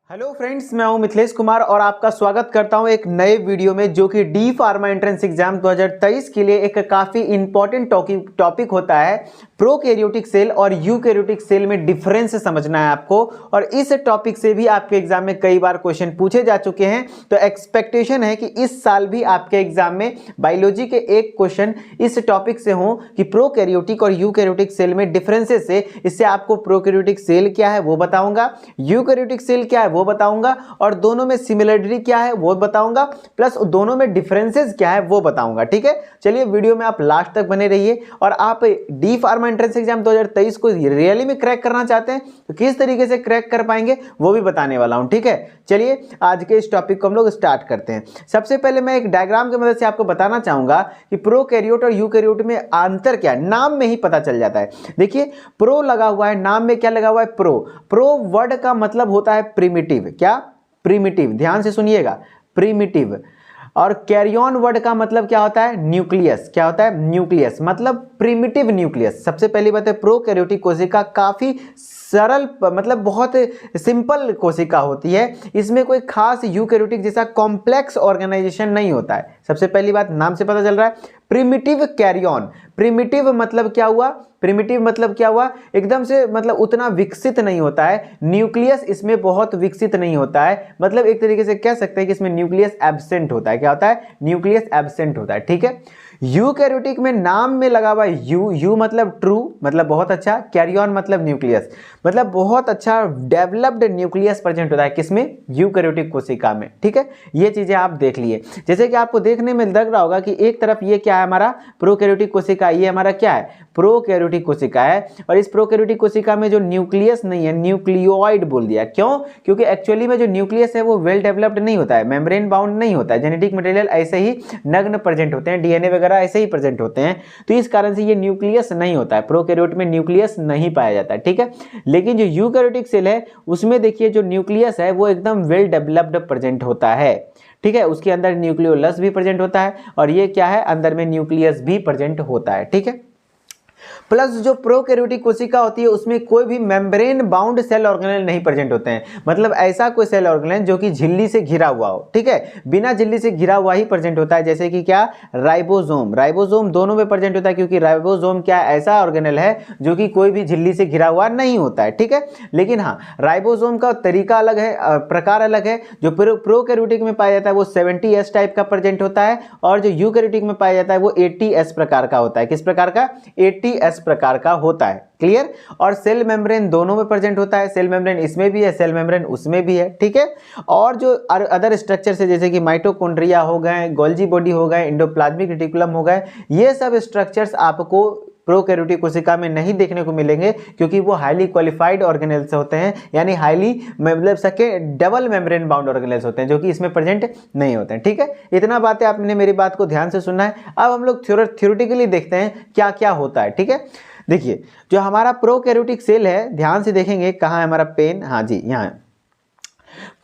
Hello friends, मैं हूं मिथिलेश कुमार और आपका स्वागत करता हूं एक नए वीडियो में जो कि डी फार्मा एंट्रेंस एग्जाम 2023 के लिए एक काफ़ी इंपॉर्टेंट टॉपिक होता है। प्रोकैरियोटिक सेल और यूकैरियोटिक सेल में डिफरेंस समझना है आपको, और इस टॉपिक से भी आपके एग्जाम में कई बार क्वेश्चन पूछे जा चुके हैं। तो एक्सपेक्टेशन है कि इस साल भी आपके एग्जाम में बायोलॉजी के एक क्वेश्चन इस टॉपिक से हो कि प्रोकैरियोटिक और यूकैरियोटिक सेल में डिफरेंसेस है। इससे आपको प्रोकैरियोटिक सेल क्या है वो बताऊंगा, यूकैरियोटिक सेल क्या है वो बताऊंगा, और दोनों में सिमिलरिटी क्या है वो बताऊंगा, प्लस दोनों में डिफरेंसेस क्या है वो बताऊंगा। ठीक है, चलिए वीडियो में आप लास्ट तक बने रहिए। और आप डी फार्मा एंट्रेंस एग्जाम 2023 को रियली में क्रैक करना चाहते हैं तो किस तरीके से क्रैक कर पाएंगे वो भी बताने वाला हूं। ठीक है, चलिए आज के इस टॉपिक को हम लोग स्टार्ट करते हैं। सबसे पहले मैं एक डायग्राम की मदद से आपको बताना चाहूंगा कि प्रोकैरियोट और यूकैरियोट में अंतर क्या है। नाम में ही पता चल जाता है। देखिए, प्रो लगा हुआ है, नाम में क्या लगा हुआ है, प्रो। प्रो वर्ड का मतलब होता है प्रिमिटिव। क्या? प्रिमिटिव। ध्यान से सुनिएगा, प्रिमिटिव। और कैरियन वर्ड का मतलब क्या होता है, न्यूक्लियस। क्या होता है? न्यूक्लियस, मतलब प्रिमिटिव न्यूक्लियस। सबसे पहली बात है, प्रोकैरियोटिक कोशिका काफी सरल, मतलब बहुत सिंपल कोशिका होती है। इसमें कोई खास यूकैरियोटिक जैसा कॉम्प्लेक्स ऑर्गेनाइजेशन नहीं होता है। सबसे पहली बात नाम से पता चल रहा है, प्रिमिटिव कैरियन। प्रिमिटिव मतलब क्या हुआ? प्रिमिटिव मतलब क्या हुआ? एकदम से मतलब उतना विकसित नहीं होता है। न्यूक्लियस इसमें बहुत विकसित नहीं होता है, मतलब एक तरीके से कह सकते हैं कि इसमें न्यूक्लियस एब्सेंट होता है। क्या होता है? न्यूक्लियस एब्सेंट होता है। ठीक है, यूकैरियोटिक में नाम में लगा हुआ है यू। यू मतलब ट्रू, मतलब बहुत अच्छा। कैरियन मतलब न्यूक्लियस, मतलब बहुत अच्छा डेवलप्ड न्यूक्लियस प्रेजेंट होता है किसमें? यूकैरियोटिक कोशिका में। ठीक है, ये चीजें आप देख लिए। जैसे कि आपको देखने में लग रहा होगा कि एक तरफ ये क्या है हमारा प्रोकैरियोटिक कोशिका, ये हमारा क्या है? प्रोकैरियोटिक कोशिका है। और इस प्रोकैरियोटिक कोशिका में जो न्यूक्लियस नहीं है, न्यूक्लियोइड बोल दिया। क्यों? क्योंकि एक्चुअली में जो न्यूक्लियस है वो वेल डेवलप्ड नहीं होता है, मेम्ब्रेन बाउंड नहीं होता है। जेनेटिक मटेरियल ऐसे ही नग्न प्रेजेंट होते हैं, डीएनए वगैरह ऐसे ही प्रेजेंट होते हैं, तो इस कारण से ये न्यूक्लियस नहीं होता है। प्रोकैरियोट में न्यूक्लियस नहीं पाया जाता है। ठीक है, लेकिन जो यूकैरियोटिक सेल है उसमें देखिए जो न्यूक्लियस है वो एकदम वेल डेवलप्ड प्रेजेंट होता है। ठीक है, उसके अंदर न्यूक्लियोलस भी प्रेजेंट होता है, और ये क्या है, अंदर में न्यूक्लियस भी प्रेजेंट होता है। ठीक है, प्लस जो प्रोकैरियोटिक कोशिका होती है उसमें कोई भी मेम्ब्रेन बाउंड सेल ऑर्गेनेल नहीं प्रेजेंट होते हैं, मतलब ऐसा कोई सेल ऑर्गेनेल जो कि झिल्ली से घिरा हुआ हो। ठीक है, बिना झिल्ली से घिरा हुआ ही प्रेजेंट होता है। जैसे कि क्या? राइबोसोम। राइबोसोम दोनों में प्रेजेंट होता है, क्योंकि राइबोसोम क्या ऐसा ऑर्गेनेल है जो कि कोई भी झिल्ली से घिरा हुआ नहीं होता है। ठीक है, लेकिन हाँ, राइबोसोम का तरीका अलग है, प्रकार अलग है। जो प्रोकैरियोटिक में पाया जाता है वो 70S टाइप का प्रेजेंट होता है, और जो यूकैरियोटिक में पाया जाता है वो 80S प्रकार का होता है। किस प्रकार का? 80S प्रकार का होता है। क्लियर? और सेल मेम्ब्रेन दोनों में प्रेजेंट होता है। सेल मेम्ब्रेन इसमें भी है, सेल मेम्ब्रेन उसमें भी है। ठीक है, और जो अदर स्ट्रक्चर से जैसे कि माइटोकॉन्ड्रिया हो गए, गोल्जी बॉडी हो गए, इंडोप्लाज्मिक रेटिकुलम हो गए, ये सब स्ट्रक्चर्स आपको प्रोकैरियोटिक कोशिका में नहीं देखने को मिलेंगे, क्योंकि वो हाईली क्वालिफाइड ऑर्गेनेल्स होते हैं, यानी हाईली मतलब सके डबल मेम्ब्रेन बाउंड ऑर्गेनेल्स होते हैं, जो कि इसमें प्रेजेंट नहीं होते हैं। ठीक है, इतना बातें आपने मेरी बात को ध्यान से सुनना है। अब हम लोग थ्योरेटिकली देखते हैं क्या क्या होता है। ठीक है, देखिए जो हमारा प्रोकैरियोटिक सेल है, ध्यान से देखेंगे, कहाँ है हमारा पेन? हाँ जी, यहाँ है।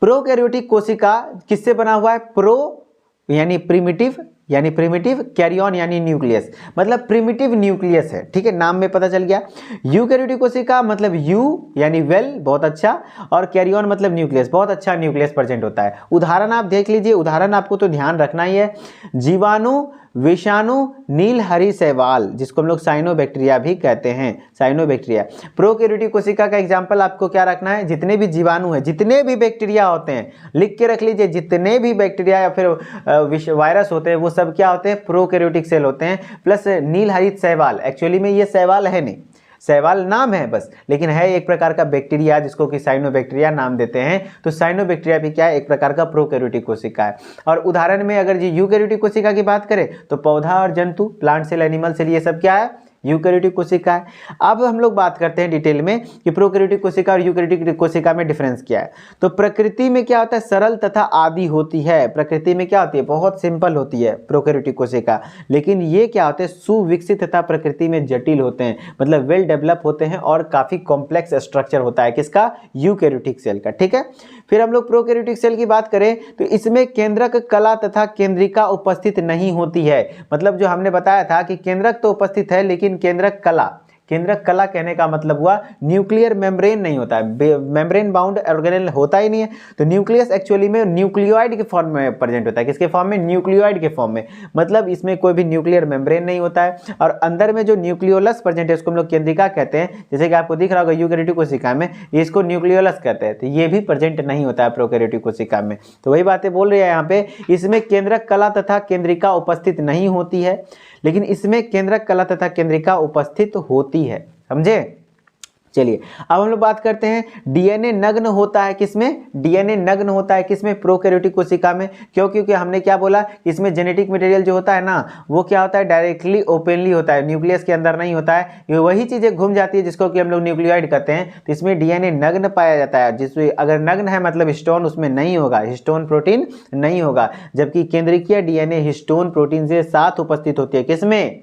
प्रोकैरियोटिक कोशिका किससे बना हुआ है? प्रो यानी प्रिमिटिव, यानी प्रिमिटिव, कैरियन यानी न्यूक्लियस, मतलब प्रिमिटिव न्यूक्लियस है। ठीक है, नाम में पता चल गया। यूकैरियोटिक कोशिका मतलब यू यानी वेल, बहुत अच्छा, और कैरियन मतलब न्यूक्लियस, बहुत अच्छा न्यूक्लियस प्रेजेंट होता है। उदाहरण आप देख लीजिए, उदाहरण आपको तो ध्यान रखना ही है। जीवाणु, विषाणु, नील हरी शैवाल, जिसको हम लोग साइनोबैक्टीरिया भी कहते हैं, साइनोबैक्टीरिया। प्रोकैरियोटिक कोशिका का एग्जांपल आपको क्या रखना है? जितने भी जीवाणु हैं, जितने भी बैक्टीरिया होते हैं, लिख के रख लीजिए, जितने भी बैक्टीरिया या फिर वायरस होते हैं वो सब क्या होते हैं? प्रोकैरियोटिक सेल होते हैं। प्लस नील हरित शैवाल, एक्चुअली में ये शैवाल है नहीं, शैवाल नाम है बस, लेकिन है एक प्रकार का बैक्टीरिया जिसको कि साइनोबैक्टीरिया नाम देते हैं। तो साइनोबैक्टीरिया भी क्या है? एक प्रकार का प्रोकैरियोटिक कोशिका है। और उदाहरण में अगर जी यूकैरियोटिक कोशिका की बात करें तो पौधा और जंतु, प्लांट सेल, एनिमल सेल, ये सब क्या है? यूकैरियोटिक कोशिका है। अब हम लोग बात करते हैं डिटेल में कि प्रोकैरियोटिक कोशिका और यूकैरियोटिक कोशिका में डिफरेंस क्या है। तो प्रकृति में क्या होता है? सरल तथा आदि होती है। प्रकृति में क्या होती है? बहुत सिंपल होती है प्रोकैरियोटिक कोशिका। लेकिन ये क्या होते हैं? सुविकसित तथा प्रकृति में जटिल होते हैं, मतलब वेल डेवलप होते हैं, और काफी कॉम्प्लेक्स स्ट्रक्चर होता है किसका? यूकैरियोटिक सेल का। ठीक है, फिर हम लोग प्रोकैरियोटिक सेल की बात करें तो इसमें केंद्रक कला तथा केंद्रिका उपस्थित नहीं होती है। मतलब जो हमने बताया था कि केंद्रक तो उपस्थित है, लेकिन केंद्रक कला, केंद्रक कला कहने का मतलब हुआ न्यूक्लियर मेम्ब्रेन नहीं होता है, मेम्ब्रेन बाउंड ऑर्गेनेल होता ही नहीं है। तो न्यूक्लियस एक्चुअली में न्यूक्लियोइड के फॉर्म में प्रेजेंट होता है। किसके फॉर्म में? न्यूक्लियोइड के फॉर्म में, मतलब इसमें कोई भी न्यूक्लियर मेम्ब्रेन नहीं होता है। और अंदर में जो न्यूक्लियोलस प्रेजेंट है उसको हम लोग केंद्रिका कहते हैं, जैसे कि आपको दिख रहा होगा यूकेरियोटिक कोशिका में, इसको न्यूक्लियोलस कहते हैं। तो ये भी प्रेजेंट नहीं होता है प्रोकैरियोटिक कोशिका में। तो वही बातें बोल रही है यहाँ पे, इसमें केंद्रक कला तथा केंद्रिका उपस्थित नहीं होती है, लेकिन इसमें केंद्रक कला तथा केंद्रिका उपस्थित होती है। समझे? चलिए अब हम लोग बात करते हैं डीएनए नग्न होता है किसमें? डीएनए नग्न होता है किसमें? प्रोकैरियोटिक कोशिका में। क्यों? क्योंकि हमने क्या बोला, इसमें जेनेटिक मटेरियल जो होता है ना, वो क्या होता है? डायरेक्टली ओपनली होता है, न्यूक्लियस के अंदर नहीं होता है। ये वही चीजें घूम जाती है जिसको कि हम लोग न्यूक्लियोइड कहते हैं। तो इसमें डीएनए नग्न पाया जाता है, जिसमें अगर नग्न है मतलब हिस्टोन उसमें नहीं होगा, हिस्टोन प्रोटीन नहीं होगा। जबकि केंद्रीय डीएनए हिस्टोन प्रोटीन से साथ उपस्थित होती है किसमें?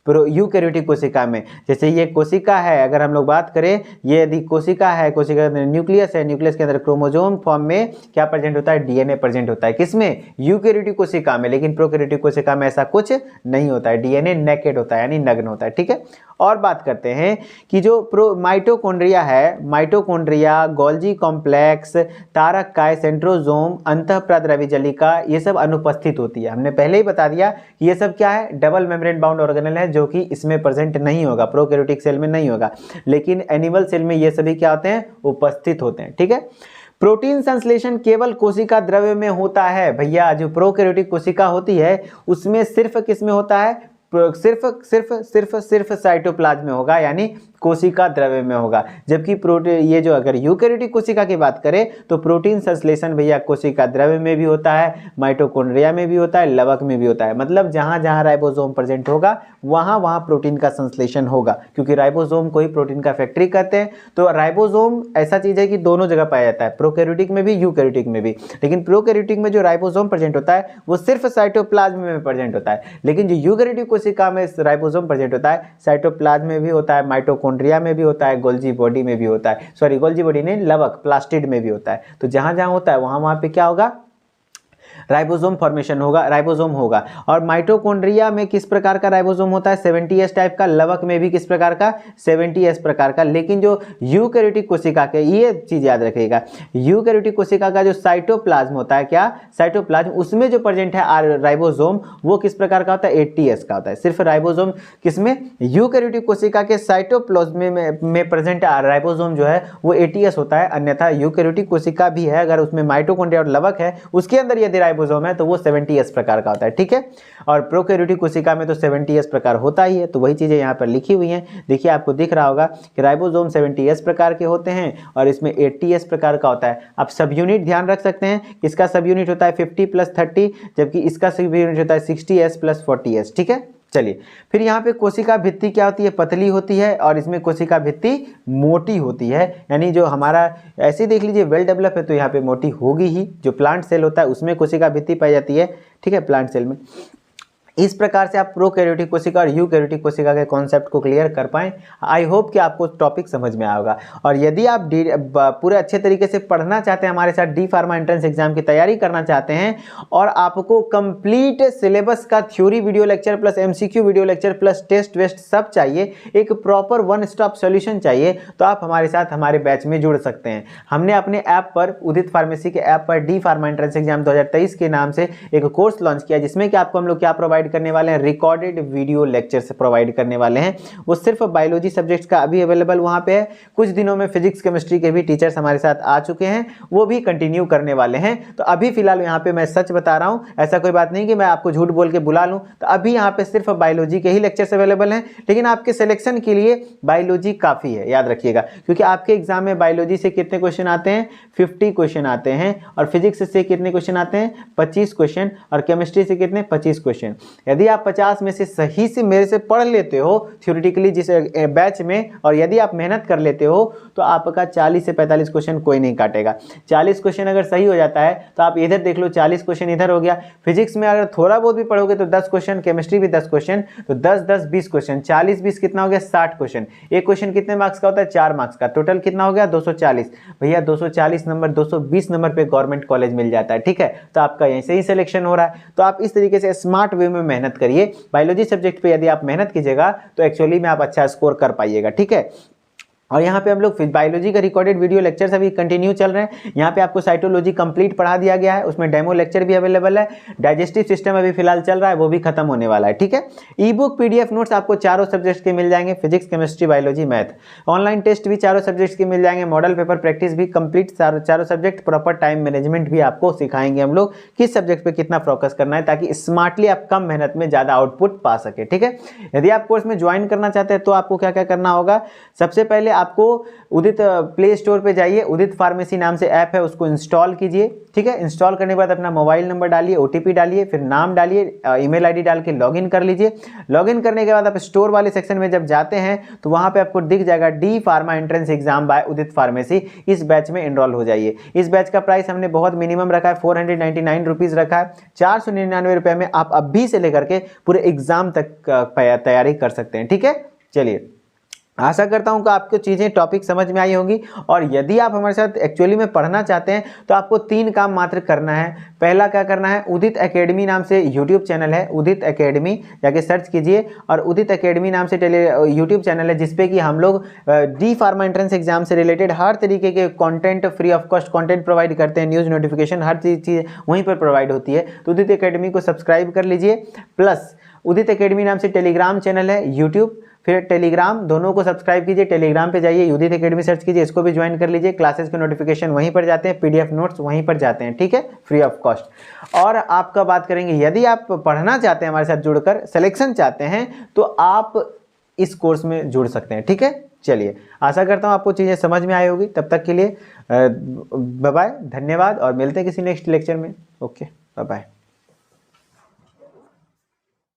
यूकैरियोटिक कोशिका में। जैसे ये कोशिका है, अगर हम लोग बात करें, ये यदि कोशिका है, कोशिका के अंदर न्यूक्लियस है, न्यूक्लियस के अंदर क्रोमोसोम फॉर्म में क्या प्रेजेंट होता है? डीएनए प्रेजेंट होता है किसमें? यूकैरियोटिक कोशिका में। लेकिन प्रोकैरियोटिक कोशिका में ऐसा कुछ नहीं होता है, डीएनए नेकेड होता है यानी नग्न होता है। ठीक है, और बात करते हैं कि जो माइटोकॉन्ड्रिया है, माइटोकॉन्ड्रिया, गोल्जी कॉम्प्लेक्स, तारक काय, सेंट्रोजोम, अंतःप्राद्रव्य जलिका, ये सब अनुपस्थित होती है। हमने पहले ही बता दिया कि ये सब क्या है? डबल मेम्ब्रेन बाउंड ऑर्गेनेल है, जो कि इसमें प्रेजेंट नहीं होगा, प्रोकैरियोटिक सेल में नहीं होगा। लेकिन एनिमल सेल में ये सभी क्या होते हैं? उपस्थित होते हैं। ठीक है, प्रोटीन संश्लेषण केवल कोशिका द्रव्य में होता है। भैया जो प्रोकैरियोटिक कोशिका होती है उसमें सिर्फ किस में होता है? सिर्फ साइटोप्लाज्म में होगा, यानी कोशिका द्रव्य में होगा। जबकि प्रोटीन, ये जो अगर यूकैरियोटिक कोशिका की बात करें तो प्रोटीन संश्लेषण भैया कोशिका द्रव्य में भी होता है, माइटोकॉन्ड्रिया में भी होता है, लवक में भी होता है। मतलब जहां जहां राइबोसोम प्रेजेंट होगा वहां वहां प्रोटीन का संश्लेषण होगा, क्योंकि राइबोसोम को ही प्रोटीन का फैक्ट्री कहते हैं। तो राइबोसोम ऐसा चीज है कि दोनों जगह पाया जाता है, प्रोकैरियोटिक में भी, यूकैरियोटिक में भी। लेकिन प्रोकैरियोटिक में जो राइबोसोम प्रेजेंट होता है वो सिर्फ साइटोप्लाज्म में प्रेजेंट होता है, लेकिन जो यूकैरियोटिक कोशिका में राइबोसोम प्रेजेंट होता है साइटोप्लाज्म में भी होता है, माइटोकॉन्ड्रिया में भी होता है, गोल्जी बॉडी में भी होता है। सॉरी, गोल्जी बॉडी नहीं, लवक प्लास्टिड में भी होता है। तो जहां जहां होता है वहां वहां पे क्या होगा? राइबोसोम फॉर्मेशन होगा, राइबोसोम होगा। और माइटोकॉन्ड्रिया में किस प्रकार का राइबोसोम होता है? 70S टाइप का। लवक में भी किस प्रकार का? 70S प्रकार का। लेकिन जो यूकैरियोटिक कोशिका के, ये चीज याद रखिएगा, यूकैरियोटिक कोशिका का जो साइटोप्लाज्म होता है, क्या साइटोप्लाज्म, उसमें जो प्रेजेंट है राइबोसोम, वो किस प्रकार का होता है? 80S का होता है। सिर्फ राइबोसोम किसमें? यूकैरियोटिक कोशिका के साइटोप्लाज्म में प्रेजेंट राइबोसोम जो है वो 80S होता है। अन्यथा यूकैरियोटिक कोशिका भी है, अगर उसमें माइटोकॉन्ड्रिया और लवक है, उसके अंदर यदि राइबोसोम है तो वो 70S प्रकार का होता है। ठीक है, और प्रोकैरियोटिक कोशिका में तो 70S प्रकार होता ही है। तो वही चीजें यहाँ पर लिखी हुई हैं। देखिए आपको दिख रहा होगा कि राइबोसोम 70S प्रकार के होते हैं और इसमें 80S प्रकार का होता है। आप सब यूनिट ध्यान रख सकते हैं, इसका सब यूनिट होता है 50 + 30, जबकि इसका सब यूनिट होता है 60S + 40S। ठीक है, चलिए फिर यहाँ पे कोशिका भित्ति क्या होती है? पतली होती है, और इसमें कोशिका भित्ति मोटी होती है। यानी जो हमारा ऐसे देख लीजिए वेल डेवलप है तो यहाँ पे मोटी होगी ही। जो प्लांट सेल होता है उसमें कोशिका भित्ति पाई जाती है। ठीक है, प्लांट सेल में। इस प्रकार से आप प्रोकैरियोटिक कोशिका और यूकैरियोटिक कोशिका के कॉन्सेप्ट को क्लियर कर पाएं। आई होप कि आपको टॉपिक समझ में आया होगा। और यदि आप पूरे अच्छे तरीके से पढ़ना चाहते हैं, हमारे साथ डी फार्मा एंट्रेंस एग्जाम की तैयारी करना चाहते हैं, और आपको कंप्लीट सिलेबस का theory video lecture plus MCQ video lecture plus test वेस्ट सब चाहिए, एक प्रॉपर वन स्टॉप सोल्यूशन चाहिए, तो आप हमारे साथ हमारे बैच में जुड़ सकते हैं। हमने अपने ऐप पर, उदित फार्मेसी के ऐप पर डी फार्मा एंट्रेंस एग्जाम 2023 के नाम से एक कोर्स लॉन्च किया, जिसमें कि आपको हम लोग क्या प्रोवाइड करने वाले हैं? रिकॉर्डेड वीडियो लेक्चर से प्रोवाइड करने वाले हैं। वो सिर्फ बायोलॉजी सब्जेक्ट्स का अभी अवेलेबल वहां पे है। कुछ दिनों में फिजिक्स केमिस्ट्री के भी टीचर्स हमारे साथ आ चुके हैं, वो भी कंटिन्यू करने वाले हैं। तो अभी फिलहाल यहाँ पे मैं सच बता रहा हूँ, ऐसा कोई बात नहीं कि मैं आपको झूठ बोल के बुला लूँ। तो अभी यहाँ पे सिर्फ बायोलॉजी के ही लेक्चर्स अवेलेबल हैं, लेकिन आपके सिलेक्शन के लिए बायोलॉजी काफी है, याद रखिएगा। क्योंकि आपके एग्जाम में बायोलॉजी से कितने क्वेश्चन आते हैं? 50 क्वेश्चन आते हैं। और फिजिक्स से कितने क्वेश्चन आते हैं? 25 क्वेश्चन। और केमिस्ट्री से कितने? 25 क्वेश्चन। यदि आप 50 में से सही से मेरे से पढ़ लेते हो थ्योरेटिकली जिस बैच में, और यदि आप मेहनत कर लेते हो, तो आपका 40 से 45 क्वेश्चन कोई नहीं काटेगा। 40 क्वेश्चन अगर सही हो जाता है तो आप इधर देख लो, 40 क्वेश्चन इधर हो गया। फिजिक्स में अगर थोड़ा बहुत भी पढ़ोगे तो 10 क्वेश्चन, केमिस्ट्री भी 10 क्वेश्चन, तो 10 10 20 क्वेश्चन, 40 20 कितना हो गया? 60 क्वेश्चन। एक क्वेश्चन कितने मार्क्स का होता है? 4 मार्क्स का। टोटल कितना हो गया? 240। भैया 240 नंबर, 220 नंबर पे गवर्नमेंट कॉलेज मिल जाता है। ठीक है, तो आपका यहीं से ही सिलेक्शन हो रहा है। तो आप इस तरीके से स्मार्ट वे में मेहनत करिए। बायोलॉजी सब्जेक्ट पे यदि आप मेहनत कीजिएगा तो एक्चुअली में आप अच्छा स्कोर कर पाइएगा, ठीक है। और यहाँ पे हम लोग बायोलॉजी का रिकॉर्डेड वीडियो लेक्चर्स अभी कंटिन्यू चल रहे हैं। यहाँ पे आपको साइटोलॉजी कंप्लीट पढ़ा दिया गया है, उसमें डेमो लेक्चर भी अवेलेबल है। डाइजेस्टिव सिस्टम अभी फिलहाल चल रहा है, वो भी खत्म होने वाला है, ठीक है। ई बुक PDF नोट्स आपको चारों सब्जेक्ट्स के मिल जाएंगे, physics, chemistry, biology, math. Online test भी चारों सब्जेक्ट्स के मिल जाएंगे, मॉडल पेपर प्रैक्टिस भी कंप्लीट चारों सब्जेक्ट। प्रॉपर टाइम मैनेजमेंट भी आपको सिखाएंगे हम लोग, किस सब्जेक्ट पे कितना फोकस करना है, ताकि स्मार्टली आप कम मेहनत में ज़्यादा आउटपुट पा सके, ठीक है। यदि आप कोर्स में ज्वाइन करना चाहते हैं तो आपको क्या क्या करना होगा। सबसे पहले आपको उदित प्ले स्टोर पे जाइए, उदित फार्मेसी नाम से ऐप है, उसको इंस्टॉल कीजिए, ठीक है। इंस्टॉल करने के बाद अपना मोबाइल नंबर डालिए, OTP डालिए, फिर नाम डालिए, ईमेल ID डाल के लॉगिन कर लीजिए। लॉगिन करने के बाद आप स्टोर वाले सेक्शन में जब जाते हैं तो वहां पे आपको दिख जाएगा D pharma entrance exam by Udit pharmacy. इस बैच में एनरोल हो जाइए। इस बैच का प्राइस हमने बहुत मिनिमम रखा है, 499 रुपीज़ रखा है। 499 रुपये में आप अभी से लेकर के पूरे एग्जाम तक तैयारी कर सकते हैं, ठीक है। चलिए, आशा करता हूं कि आपको चीज़ें टॉपिक समझ में आई होंगी। और यदि आप हमारे साथ एक्चुअली में पढ़ना चाहते हैं तो आपको 3 काम मात्र करना है। पहला क्या करना है, उदित एकेडमी नाम से यूट्यूब चैनल है, उदित एकेडमी जाके सर्च कीजिए। और उदित एकेडमी नाम से यूट्यूब चैनल है जिसपे कि हम लोग डी फार्मा एंट्रेंस एग्जाम से रिलेटेड हर तरीके के content, free of cost content provide करते हैं। न्यूज़ नोटिफिकेशन हर चीज़ वहीं पर प्रोवाइड होती है। तो उदित एकेडमी को सब्सक्राइब कर लीजिए। प्लस उदित एकेडमी नाम से टेलीग्राम चैनल है, यूट्यूब फिर टेलीग्राम, दोनों को सब्सक्राइब कीजिए। टेलीग्राम पे जाइए, उदित एकेडमी सर्च कीजिए, इसको भी ज्वाइन कर लीजिए। क्लासेस के नोटिफिकेशन वहीं पर जाते हैं, PDF नोट्स वहीं पर जाते हैं, ठीक है, फ्री ऑफ कॉस्ट। और आपका बात करेंगे, यदि आप पढ़ना चाहते हैं हमारे साथ जुड़कर, सिलेक्शन चाहते हैं, तो आप इस कोर्स में जुड़ सकते हैं, ठीक है। चलिए, आशा करता हूँ आपको चीज़ें समझ में आई होगी। तब तक के लिए बाय बाय, धन्यवाद, और मिलते हैं किसी नेक्स्ट लेक्चर में। Okay, bye bye.